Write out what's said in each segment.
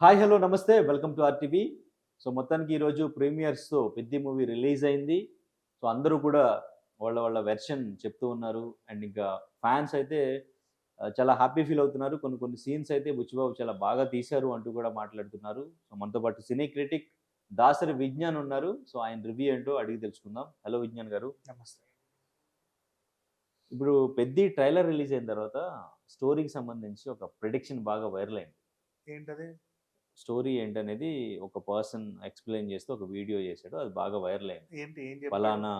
Hi hello నమస్తే welcome to RTV. So మొత్తానికి ఈరోజు ప్రీమియర్స్తో పెద్ద మూవీ రిలీజ్ అయింది. సో అందరూ కూడా వాళ్ళ వాళ్ళ వెర్షన్ చెప్తూ ఉన్నారు. అండ్ ఇంకా ఫ్యాన్స్ అయితే చాలా హ్యాపీ ఫీల్ అవుతున్నారు. కొన్ని కొన్ని సీన్స్ అయితే బుచ్చిబాబు చాలా బాగా తీశారు అంటూ కూడా మాట్లాడుతున్నారు. సో మనతో పాటు సినీ క్రిటిక్ దాసరి విజ్ఞాన్ ఉన్నారు. సో ఆయన రివ్యూ ఏంటో అడిగి తెలుసుకుందాం. హలో విజ్ఞాన్ గారు. నమస్తే. ఇప్పుడు పెద్ది ట్రైలర్ రిలీజ్ అయిన తర్వాత స్టోరీకి సంబంధించి ఒక ప్రిడిక్షన్ బాగా వైరల్ అయింది. ఏంటది? స్టోరీ ఏంటనేది ఒక పర్సన్ ఎక్స్‌ప్లెయిన్ చేస్తూ ఒక వీడియో చేశాడు. అది బాగా వైరల్ అయింది. ఏం చెప్పాడు? పలానా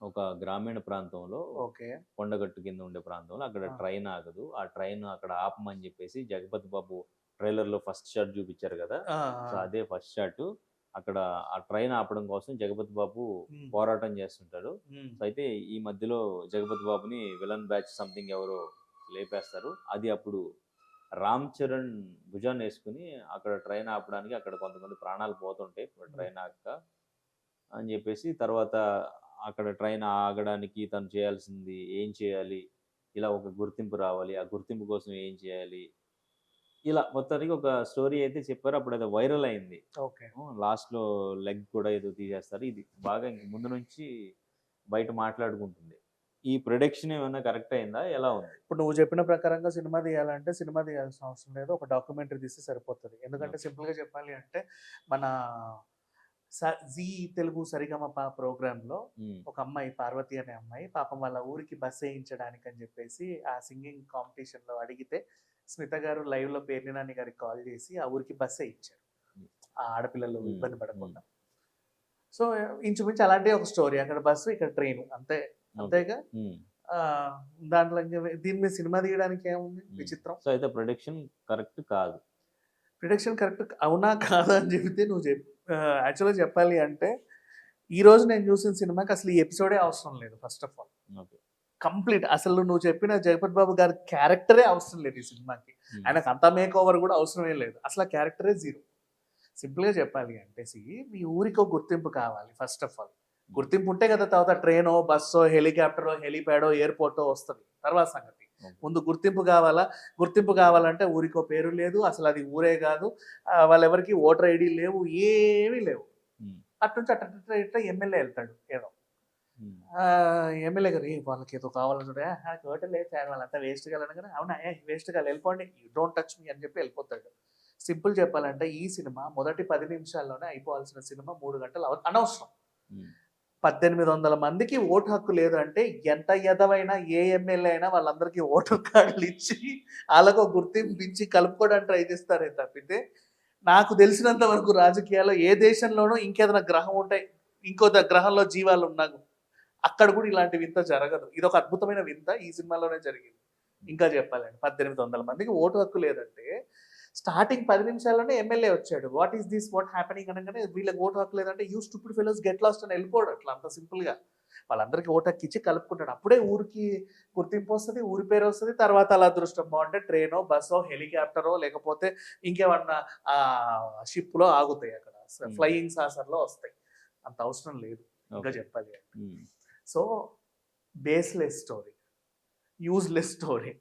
ఒక గ్రామీణ ప్రాంతంలో ఓకే. కొండగట్టు కింద ఉండే ప్రాంతంలో అక్కడ ఆ! ట్రైన్ ఆగదు. ఆ ట్రైన్ అక్కడ ఆపమని చెప్పేసి 'జగపతి బాబు' ట్రైలర్‌లో ఫస్ట్ షాట్ చూపించారు కదా! ఆ! సో, ఆ! అదే ఫస్ట్ షాటు. అక్కడ ఆ ట్రైన్ ఆపడం కోసం 'జగపతి బాబు' హ్మ్. పోరాటం చేస్తుంటాడు. హ్మ్. సో, అయితే ఈ మధ్యలో 'జగపతి బాబుని' విలన్ బ్యాచ్ సంథింగ్ ఎవరో లేపేస్తారు. అది అప్పుడు రామ్ చరణ్ భుజాన్నేసుకొని అక్కడ ట్రైన్ ఆపడానికి అక్కడ కొంతమంది ప్రాణాలు పోతుంటాయి. హ్మ్. ట్రైన్ ఆగక అని జెప్పేసి తర్వాత అక్కడ ట్రైన్ ఆగడానికి తను చేయాల్సింది ఏం చేయాలి? ఇలా ఒక గుర్తింపు రావాలి. ఆ గుర్తింపు కోసం ఏం చేయాలి? ఇలా మొత్తానికి ఒక స్టోరీ అయితే చెప్పారు. అప్పుడది వైరల్ అయింది. ఓకే. లాస్ట్‌లో లెగ్ కూడా ఏదో తీసేస్తారు. ఇది బాగా ఇంక ముందు నుంచి బయట మాట్లాడుకుంటుంది. ఈ ప్రొడక్షన్ ఏమన్నా కరెక్ట్ అయిందా? ఎలా ఉంది? ఇప్పుడు నువ్వు చెప్పిన ప్రకారంగా సినిమా తీయాలంటే సినిమా తీయాల్సిన అవసరం లేదు. ఒక డాక్యుమెంటరీ తీస్తే సరిపోతది. ఎందుకంటే ఓకే. సింపుల్‌గా చెప్పాలి అంటే మన స జీ తెలుగు సరిగమప ప్రోగ్రామ్‌లో హ్మ్. ఒక అమ్మాయి పార్వతి అనే అమ్మాయి పాపం వాళ్ళ ఊరికి బస్ ఏయించడానికని చెప్పేసి ఆ సింగింగ్ కాంపిటీషన్‌లో అడిగితే స్మిత గారు లైవ్‌లో పేర్ని నాని గారికి కాల్ చేసి ఆ ఊరికి బస్ ఏయించారు. హ్మ్. ఆ ఆడపిల్లలు హ్మ్. ఇబ్బంది హ్మ్. పడకుండా. సో, ఇంచుమించు అలాంటిదే ఒక స్టోరీ. అక్కడ బస్సు, ఇక్కడ ట్రైను అంతే. ఓకే. అంతేగా? హ్మ్. దాంట్లో ఇంక దీని మీద సినిమా తీయడానికి ఏముంది హ్మ్. విచిత్రం? సో, అయితే ప్రొడక్షన్ కరెక్ట్ కాదు. ప్రిడిక్షన్ కరెక్ట్ అవునా? కాదా? అని చెబితే నువ్వు యాక్చువల్‌గా చెప్పాలి అంటే, ఈరోజు నేను చూసిన సినిమాకి అసలు ఈ ఎపిసోడే అవసరం లేదు first of all. Okay. Complete అసలు నువ్వు చెప్పిన 'జగపతి బాబు' గారి క్యారెక్టరే అవసరం లేదు ఈ సినిమాకి. హ్మ్. ఆయనకు అంత మేకోవర్ కూడా అవసరమే లేదు. అసలు ఆ క్యారెక్టరే జీరో. సింపుల్‌గా చెప్పాలి అంటే మీ ఊరికో గుర్తింపు కావాలి ఫస్ట్ ఆఫ్ ఆల్. హ్మ్. గుర్తింపు ఉంటే కదా తర్వాత ట్రైనో, బస్సో, హెలికాప్టరో, హెలీప్యాడో, ఎయిర్‌పోర్టో వస్తది. తర్వాత సంగతి. ఓకే. ముందు గుర్తింపు కావాలా? గుర్తింపు కావాలంటే ఊరికో పేరు లేదు. అసలది ఊరే గాదు. వాళ్ళెవరికీ ఓటర్ ఐడీ లేవు. ఏమీ లేవు. హ్మ్. అటునుంచి ఇట్లా ఎమ్మెల్యే ఎళ్తాడు ఏదో. హ్మ్. ఎమ్మెల్యే గారు వాళ్ళకేదో కావాలంటాడు. నాకు ఓటే లేదు సార్ వాళ్ళంతా వేస్ట్ గాళ్ళు అనగానే, అవునా వేస్ట్ గాళ్ళు ఎళ్ళిపోండి. యూ డోంట్ టచ్ మీ అని చెప్పి ఎళ్ళిపోతాడు. సింపుల్ చెప్పాలంటే ఈ సినిమా మొదటి 10 నిమిషాల్లోనే అయిపోవాల్సిన సినిమా 3 గంటలు అనవసరం. హ్మ్. 1800 మందికి ఓటు హక్కు లేదు అంటే ఎంత ఎదవైనా ఏ ఎమ్మెల్యే అయినా వాళ్ళందరికీ ఓటర్ కార్డులు ఇచ్చి ఆళ్ళకో గుర్తింపు ఇచ్చి కలుపుకోవడానికి ట్రై చేస్తారే తప్పితే, నాకు తెలిసినంత వరకు రాజకీయాల్లో ఏ దేశంలోనూ ఇంకేదైనా గ్రహం ఉంటే ఇంకో గ్రహంలో జీవాలు ఉన్నా అక్కడ కూడా ఇలాంటి వింత జరగదు. ఇదొక అద్భుతమైన వింత ఈ సినిమాలోనే జరిగింది. హ్మ్. ఇంకా చెప్పాలంటే 1800 మందికి ఓటు హక్కు లేదంటే, స్టార్టింగ్ 10 నిమిషాల్లోనే ఎమ్మెల్యే వచ్చాడు. What is this? What happening అనంగానే వీళ్ళకి ఓటు హక్కు లేదంటే you stupid fellows get lost అని ఎళ్ళిపోడు అట్లా అంత సింపుల్‌గా. వాళ్ళందరికీ ఓటు హక్కు ఇచ్చి కలుపుకుంటాడు. అప్పుడే ఊరికి గుర్తింపు వస్తది. ఊరి పేరు వస్తది. తర్వాత అలా అదృష్టం బావుంటే ట్రైనో, బస్సో, హెలికాప్టరో లేకపోతే ఇంకేమన్నా షిప్‌లో ఆగుతాయి అక్కడ. హ్మ్. ఫ్లయింగ్ సాసర్‌లో వస్తాయి. అంత అవసరం లేదు. ఇంకా ఓకే. చెప్పాలి అంటే. హ్మ్. So, baseless story. Useless story.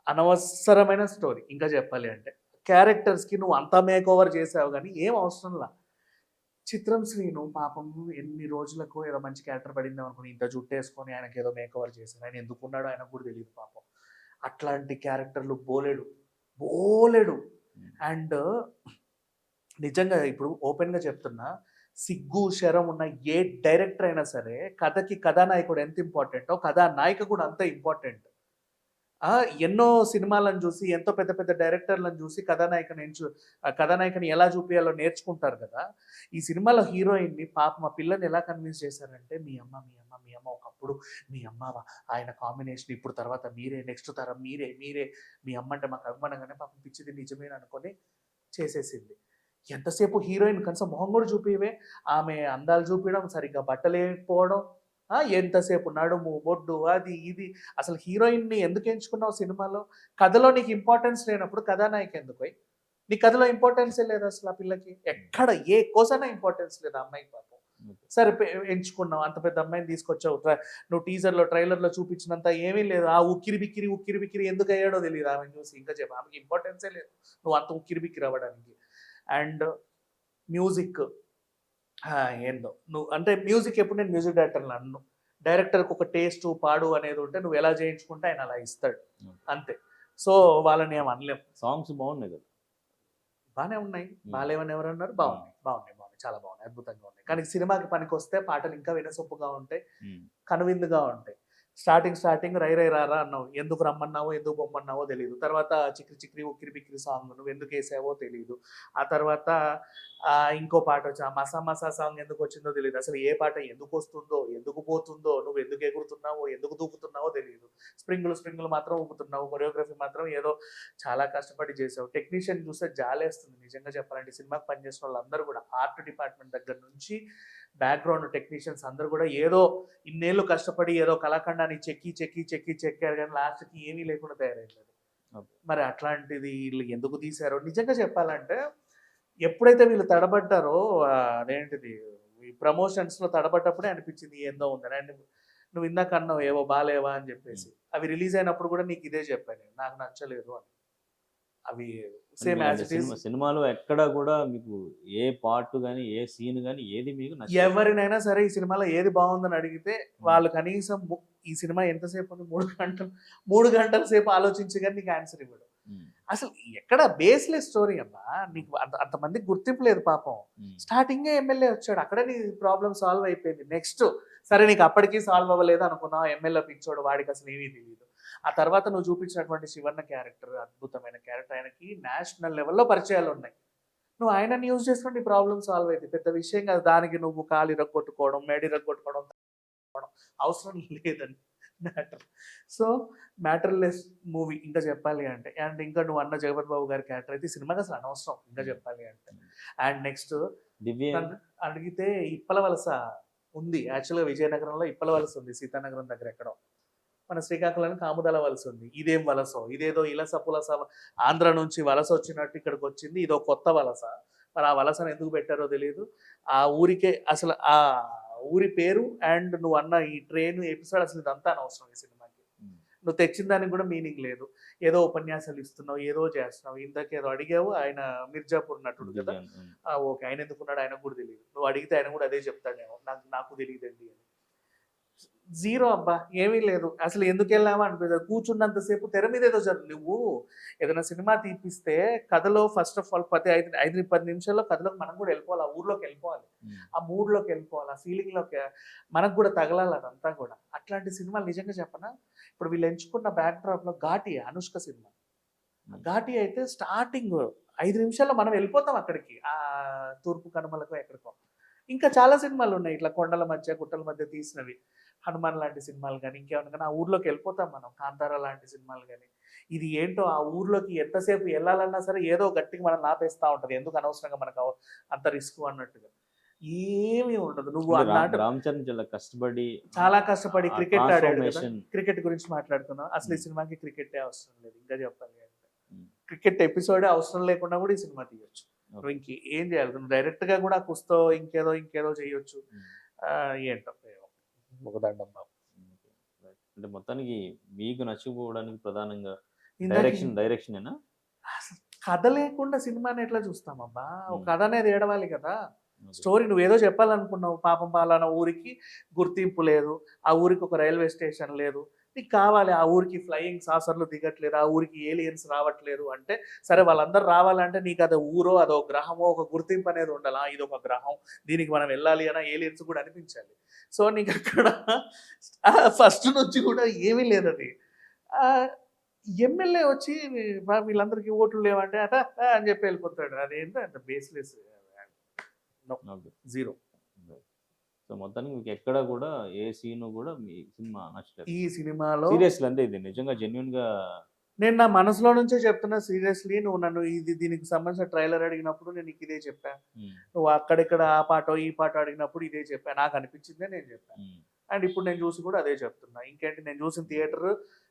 అనవసరమైన స్టోరీ ఇంకా చెప్పాలి అంటే. క్యారెక్టర్స్‌కి నువ్వు అంత మేకోవర్ చేసావు గానీ ఏం అవసరంలా. చిత్రం శ్రీను పాపం ఎన్ని రోజులకో ఏదో మంచి క్యారెక్టర్ పడిందేమో అనుకుని ఇంత జుట్టేసుకొని ఆయనకేదో మేకోవర్ చేశారు. ఆయన ఎందుకున్నాడో ఆయనకు కూడా తెలీదు పాపం. అట్లాంటి క్యారెక్టర్‌లు బోలెడు. బోలెడు. హ్మ్. అండ్ నిజంగా ఇప్పుడు ఓపెన్‌గా చెప్తున్నా. సిగ్గు, శరం ఉన్న ఏ డైరెక్టర్ అయినా సరే కథకి కథానాయకుడు ఎంత ఇంపార్టెంటో కథానాయిక కూడా అంతే ఇంపార్టెంట్. ఆ! ఎన్నో సినిమాలను జూసి, ఎంతో పెద్ద పెద్ద డైరెక్టర్‌లను జూసి కథానాయకని ఎలా చూపియాలో నేర్చుకుంటారు గదా! ఈ సినిమాలో హీరోయిన్‌ని పాపం ఆ పిల్లని ఎలా కన్విన్స్ చేశారంటే, మీ అమ్మ ఒకప్పుడు మీ అమ్మ ఆయన కాంబినేషన్ ఇప్పుడు తర్వాత మీరే, నెక్స్ట్ తరం మీరే మీ అమ్మ అంటే మాకు అభిమానంగానే పాపం పిచ్చిది నిజమేనని అనుకోని చేసేసింది. ఎంతసేపు హీరోయిన్ కనీసం మొహం గూడా చూపియవే. ఆమె అందాలు చూపియడం, సరిగ్గా బట్టలేయకపోవడం, ఎంతసేపు నడుము, బొడ్డు అది ఇది అసలు హీరోయిన్‌ని ఎందుకు ఎంచుకున్నావు సినిమాలో? కథలో నీకు ఇంపార్టెన్స్ లేనప్పుడు కథానాయిక ఎందుకోయ్? నీ కథలో ఇంపార్టెన్సే లేదు అసలు ఆ పిల్లకి. హ్మ్. ఎక్కడ ఏ కోసాన ఇంపార్టెన్స్ లేదు ఆ అమ్మాయికి పాపం. ఓకే. సరే ఎంచుకున్నావు, అంత పెద్ద అమ్మాయిని తీసుకొచ్చావు, నువ్వు టీజర్లో ట్రైలర్లో చూపించినంత ఏమీ లేదు. ఆ ఉక్కిరి బిక్కిరి ఎందుకు అయ్యాడో తెలియదు ఆమెను చూసి. ఇంకా చెప్పి ఆమెకి ఇంపార్టెన్సే లేదు నువ్వు అంత ఉక్కిరి బిక్కిరి అవ్వడానికి. అండ్ మ్యూజిక్ ఏందో నువ్వు అంటే మ్యూజిక్ ఎప్పుడు నేను మ్యూజిక్ డైరెక్టర్ని అన్ను. డైరెక్టర్కి ఒక టేస్ట్ పాడు అనేది ఉంటే నువ్వు ఎలా చేయించుకుంటే ఆయన అలా ఇస్తాడు అంతే. సో వాళ్ళని ఏం అనలేం. సాంగ్స్ బాగున్నాయి కదా, బాగానే ఉన్నాయి, బాగాలేవని ఎవరన్నారు, బాగున్నాయి చాలా బాగున్నాయి, అద్భుతంగా ఉన్నాయి. కానీ సినిమాకి పనికి వస్తే పాటలు ఇంకా వినసొప్పుగా ఉంటాయి, కనువిందుగా ఉంటాయి. స్టార్టింగ్ రై రై రారా అన్నావు, ఎందుకు రమ్మన్నావో ఎందుకు పొమ్మన్నావో తెలియదు. తర్వాత చిక్రి చిక్రి ఉక్కిరి బిక్కిరి సాంగ్ నువ్వు ఎందుకు వేసావో తెలియదు. ఆ తర్వాత ఇంకో పాట వచ్చి ఆ మసా మసా సాంగ్ ఎందుకు వచ్చిందో తెలియదు. అసలు ఏ పాట ఎందుకు వస్తుందో ఎందుకు పోతుందో, నువ్వు ఎందుకు ఎగురుతున్నావో ఎందుకు దూకుతున్నావో తెలియదు. స్ప్రింగులు మాత్రం ఊపుతున్నావు, కొరియోగ్రఫీ మాత్రం ఏదో చాలా కష్టపడి చేసావు. టెక్నీషియన్ చూస్తే జాలేస్తుంది నిజంగా చెప్పాలంటే. సినిమాకి పనిచేసిన వాళ్ళందరూ కూడా ఆర్ట్ డిపార్ట్మెంట్ దగ్గర నుంచి బ్యాక్గ్రౌండ్ టెక్నీషియన్స్ అందరూ కూడా ఏదో ఇన్నేళ్ళు కష్టపడి ఏదో కళాఖండాన్ని చెక్కారు, కానీ లాస్ట్కి ఏమీ లేకుండా తయారైంది. మరి అట్లాంటిది వీళ్ళు ఎందుకు తీశారో నిజంగా చెప్పాలంటే. ఎప్పుడైతే వీళ్ళు తడబడ్డారో అదేంటిది ఈ ప్రమోషన్స్లో తడబడ్డప్పుడే అనిపించింది ఏందో ఉందని. అండ్ నువ్వు ఇందాక అన్నావు ఏవో బాలేవా అని చెప్పేసి, అవి రిలీజ్ అయినప్పుడు కూడా నీకు ఇదే చెప్పాను, నాకు నచ్చలేదు అని. అవి సేమ్ యాజ్ ఇట్ ఈస్. సినిమాలో ఎక్కడ కూడా మీకు ఏ పార్ట్ కానీ ఏ సీన్ కానీ ఏది మీకు ఎవరినైనా సరే ఈ సినిమాలో ఏది బాగుందని అడిగితే వాళ్ళు కనీసం ఈ సినిమా ఎంతసేపు ఉంది, 3 గంటల సేపు ఆలోచించి కానీ నీకు ఆన్సర్ ఇవ్వడు. అసలు ఎక్కడ బేస్లెస్ స్టోరీ అమ్మా, నీకు అంతమందికి గుర్తింపు లేదు పాపం. స్టార్టింగే ఎమ్మెల్యే వచ్చాడు, అక్కడే నీ ప్రాబ్లం సాల్వ్ అయిపోయింది. నెక్స్ట్ సరే నీకు అప్పటికీ సాల్వ్ అవ్వలేదు అనుకున్నావు, ఎమ్మెల్యే పిచ్చోడు, వాడికి అసలు ఏమీ తెలియదు. ఆ తర్వాత నువ్వు చూపించినటువంటి శివన్న క్యారెక్టర్ అద్భుతమైన క్యారెక్టర్, ఆయనకి నేషనల్ లెవెల్లో పరిచయాలు ఉన్నాయి. నువ్వు ఆయనని యూజ్ చేసుకుంటే ఈ ప్రాబ్లం సాల్వ్ అయింది, పెద్ద విషయం కాదు. దానికి నువ్వు కాలు ఇరగొట్టుకోవడం, మేడి ఇరగొట్టుకోవడం అవసరం లేదని మ్యాటర్. సో మ్యాటర్లెస్ మూవీ ఇంకా చెప్పాలి అంటే. అండ్ ఇంకా నువ్వు అన్న జగపతి బాబు గారి క్యారెక్టర్ అయితే సినిమాకి అసలు అనవసరం ఇంకా చెప్పాలి అంటే. అండ్ నెక్స్ట్ అడిగితే ఇప్పల వలస ఉంది, యాక్చువల్గా విజయనగరంలో ఇప్పల వలస ఉంది, సీతానగరం దగ్గర ఎక్కడో. మన శ్రీకాకుళానికి కాముదల వలస ఉంది. ఇదేం వలసో, ఇదేదో ఇలస పులస ఆంధ్ర నుంచి వలస వచ్చినట్టు ఇక్కడికి వచ్చింది, ఇదో కొత్త వలస. మరి ఆ వలసను ఎందుకు పెట్టారో తెలియదు. ఆ ఊరికే అసలు ఆ ఊరి పేరు అండ్ నువ్వు అన్న ఈ ట్రైన్ ఎపిసోడ్ అసలు ఇదంతా అనవసరం ఈ సినిమాకి. నువ్వు తెచ్చిన దానికి కూడా మీనింగ్ లేదు. ఏదో ఉపన్యాసాలు ఇస్తున్నావు, ఏదో చేస్తున్నావు. ఇంతకేదో అడిగావు, ఆయన మిర్జాపూర్ నటుడు కదా, ఓకే ఆయన ఎందుకున్నాడు ఆయనకు కూడా తెలియదు. నువ్వు అడిగితే ఆయన కూడా అదే చెప్తాడేమో, నాకు తెలియదండి అని. జీరో అబ్బా, ఏమీ లేదు. అసలు ఎందుకు వెళ్ళామా అనిపిస్తుంది. కూర్చున్నంతసేపు తెర మీద ఏదో నువ్వు ఏదైనా సినిమా తీపిస్తే కథలో ఫస్ట్ ఆఫ్ ఆల్ 10 నిమిషాల్లో కథలోకి మనం కూడా వెళ్ళిపోవాలి, ఆ ఊర్లోకి వెళ్ళిపోవాలి, ఆ మూడ్లోకి వెళ్ళిపోవాలి, ఆ ఫీలింగ్లోకి మనకు కూడా తగలాలి అదంతా కూడా. అట్లాంటి సినిమాలు నిజంగా చెప్పనా, ఇప్పుడు వీళ్ళు ఎంచుకున్న బ్యాక్ డ్రాప్లో ఘాటి అనుష్క సినిమా. ఘాటి అయితే స్టార్టింగ్ 5 నిమిషాల్లో మనం వెళ్ళిపోతాం అక్కడికి, ఆ తూర్పు కనుమలకు ఎక్కడికో. ఇంకా చాలా సినిమాలు ఉన్నాయి ఇట్లా కొండల మధ్య గుట్టల మధ్య తీసినవి, హనుమాన్ లాంటి సినిమాలు కానీ ఇంకేమన్నా కానీ ఆ ఊర్లోకి వెళ్ళిపోతాం మనం, కాంతారా లాంటి సినిమాలు కానీ. ఇది ఏంటో ఆ ఊర్లోకి ఎంతసేపు వెళ్ళాలన్నా సరే ఏదో గట్టిగా మనం ఆపేస్తూ ఉంటుంది, ఎందుకు అనవసరంగా మనకు అంత రిస్క్ అన్నట్టుగా. ఏమీ ఉండదు. నువ్వు రామ్ చరణ్ చాలా కష్టపడి క్రికెట్ ఆడాడు, క్రికెట్ గురించి మాట్లాడుతున్నావు. అసలు ఈ సినిమాకి క్రికెటే అవసరం లేదు ఇంకా చెప్పాలి అంటే. క్రికెట్ ఎపిసోడే అవసరం లేకుండా కూడా ఈ సినిమా తీయొచ్చు. నువ్వు ఇంకేం చేయాలి, నువ్వు డైరెక్ట్ గా కూడా కుస్తో ఇంకేదో చేయొచ్చు. ఏంటో ఒక దండం బాబు. అంటే మొత్తానికి మీకు నచ్చిపోవడానికి ప్రధానంగా డైరెక్షన్ కథ లేకుండా సినిమాని ఎట్లా చూస్తామబ్బా, ఒక కథ అనేది ఏడవాలి కదా. స్టోరీ నువ్వేదో చెప్పాలనుకున్నావు, పాపం పాలన ఊరికి గుర్తింపు లేదు, ఆ ఊరికి ఒక రైల్వే స్టేషన్ లేదు, నీకు కావాలి ఆ ఊరికి ఫ్లయింగ్ సాసర్లు దిగట్లేదు, ఆ ఊరికి ఏలియన్స్ రావట్లేదు అంటే సరే వాళ్ళందరూ రావాలంటే నీకు అదో ఊరో అదో గ్రహమో ఒక గుర్తింపు అనేది ఉండాలి. ఇది ఒక గ్రహం, దీనికి మనం వెళ్ళాలి అన్న ఏలియన్స్ కూడా అనిపించాలి. సో నీకు అక్కడ ఫస్ట్ నుంచి కూడా ఏమీ లేదది. ఎమ్మెల్యే వచ్చి వీళ్ళందరికీ ఓట్లు లేవంటే అట అని చెప్పి వెళ్ళిపోతాడు. అదేంటో అంత బేస్లెస్, జీరో. సో మొత్తానికి మీకు ఎక్కడ కూడా ఏ సీన్ కూడా మీ సినిమా నచ్చలేదు ఈ సినిమాలో. సీరియస్లీ అంటే ఇది నిజంగా జెన్యున్ గా నేను నా మనసులో నుంచే చెప్తున్నా సీరియస్లీ. నువ్వు నన్ను దీనికి సంబంధించిన ట్రైలర్ అడిగినప్పుడు నేను నీకు ఇదే చెప్పాను, నువ్వు అక్కడిక్కడ ఆ పాట ఈ పాట అడిగినప్పుడు ఇదే చెప్పాను, నాకు అనిపించిందే నేను చెప్పాను. అండ్ ఇప్పుడు నేను చూసి కూడా అదే చెప్తున్నా. ఇంకేంటి, నేను చూసిన థియేటర్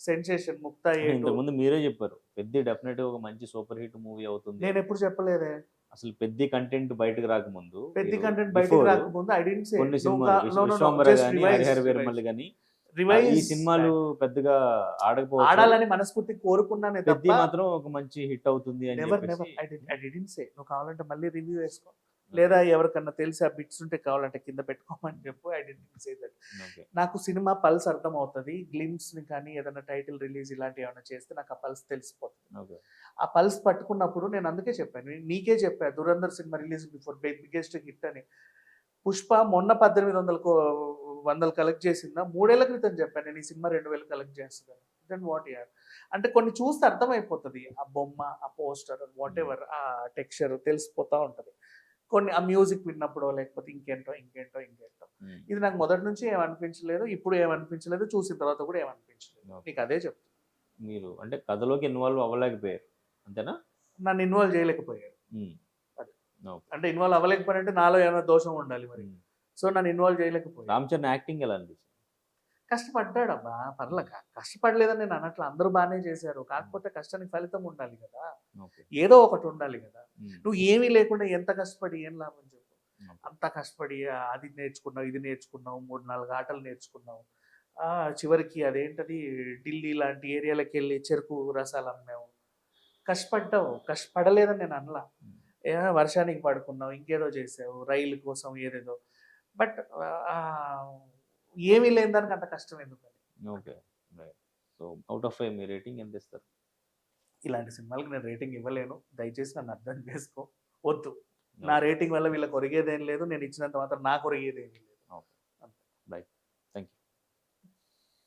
సెన్సేషన్ ముక్తా. ముందు మీరే చెప్పారు పెద్ద డెఫినెట్ ఒక మంచి సూపర్ హిట్ మూవీ అవుతుంది. నేను ఎప్పుడు చెప్పలేదే. అసలు పెద్ద కంటెంట్ బయటకు రాకముందు పెద్ద మీరు కంటెంట్ బయటికి before రాకముందు ఐ డెంట్ సే కొన్ని నో సినిమాలు నో నో విశ్వంబర జస్ట్ గాని రివైజ్ హరిహర వీరమల్లి గాని ఈ రివైజ్ సినిమాలు పెద్దగా ఆడకపోవచ్చు, ఆడాలని మనస్ఫూర్తి కోరుకున్నానే పెద్ద తప్ప మాత్రం ఒక మంచి హిట్ అవుతుంది అని నెవర్ చెప్పేసి. ఐ డిడెంట్ సే. నువ్వు కావాలంటే మళ్ళీ రివ్యూ వేసుకో, లేదా ఎవరికన్నా తెలిసి ఆ బిట్స్ ఉంటే కావాలంటే కింద పెట్టుకోమని చెప్పు. I didn't say that. Okay. నాకు సినిమా పల్స్ అర్థం అవుతుంది. గ్లిమ్స్ ని కానీ ఏదైనా టైటిల్ రిలీజ్ ఇలాంటివి ఏమైనా చేస్తే నాకు ఆ పల్స్ తెలిసిపోతుంది. ఓకే. ఆ పల్స్ పట్టుకున్నప్పుడు నేను అందుకే చెప్పాను, నీకే చెప్పా Dhurandhar cinema release before biggest hit అని. పుష్ప మొన్న 1800 కలెక్ట్ చేసిందా, 3 ఏళ్ల క్రితం చెప్పాను నేను ఈ సినిమా 2000 కలెక్ట్ చేస్తుందని. దెన్ వాట్ యార్ అంటే కొన్ని చూస్తే అర్థమైపోతుంది. ఆ బొమ్మ, ఆ పోస్టర్, వాట్ ఎవర్, ఆ టెక్స్చర్ తెలిసిపోతా ఉంటది. కొన్ని ఆ మ్యూజిక్ విన్నప్పుడు లేకపోతే ఇంకేంటో ఇంకేంటో ఇంకేంటో. ఉమ్. ఇది నాకు మొదటి నుంచి ఏమనిపించలేదు, ఇప్పుడు ఏమనిపించలేదు, చూసిన తర్వాత కూడా ఏమనిపించలేదు. ఓకే. నీకు అదే చెప్తాను. మీరు అంటే కథలోకి ఇన్వాల్వ్ అవ్వలేకపోయారు అంతేనా? నన్ను ఇన్వాల్వ్ చేయలేకపోయారు. ఉమ్. అది. ఓకే. అంటే ఇన్వాల్వ్ అవ్వలేకపోయారంటే నాలో ఏమైనా దోషం ఉండాలి మరి. ఉమ్. సో నన్ను ఇన్వాల్వ్ చేయలేకపోయారు. రామ్ చరణ్ యాక్టింగ్ ఎలా అనిపించింది? కష్టపడ్డాడబ్బా, పర్లేక కష్టపడలేదని నేను అన్నట్లు, అందరూ బాగానే చేశారు. కాకపోతే కష్టానికి ఫలితం ఉండాలి కదా, ఓకే. ఏదో ఒకటి ఉండాలి కదా. ఉమ్. నువ్వు ఏమీ లేకుండా ఎంత కష్టపడి ఏం లాభం చెప్పు. ఓకే. అంత కష్టపడి అది నేర్చుకున్నావు, ఇది నేర్చుకున్నావు, 3-4 ఆటలు నేర్చుకున్నావు. చివరికి అదేంటది ఢిల్లీ లాంటి ఏరియాలకు వెళ్ళి చెరుకు రసాలు అమ్మావు. కష్టపడ్డావు, కష్టపడలేదని నేను అనలా. ఉమ్. వర్షానికి పడుకున్నావు, ఇంకేదో చేసావు, రైలు కోసం ఏదేదో. బట్ ఏమీ లేని దానికి అంత కష్టం ఎందుకని. Okay. Right. So out of 5 me rating ఎంత ఇస్తారు? ఇలాంటి సినిమాలకు నేను రేటింగ్ ఇవ్వలేను, దయచేసి నన్ను అర్థం చేసుకో. వద్దు, నా రేటింగ్ వల్ల వీళ్ళకి ఒరిగేదేం లేదు, నేను ఇచ్చినంత మాత్రం నాకు ఒరిగేదేమీ లేదు.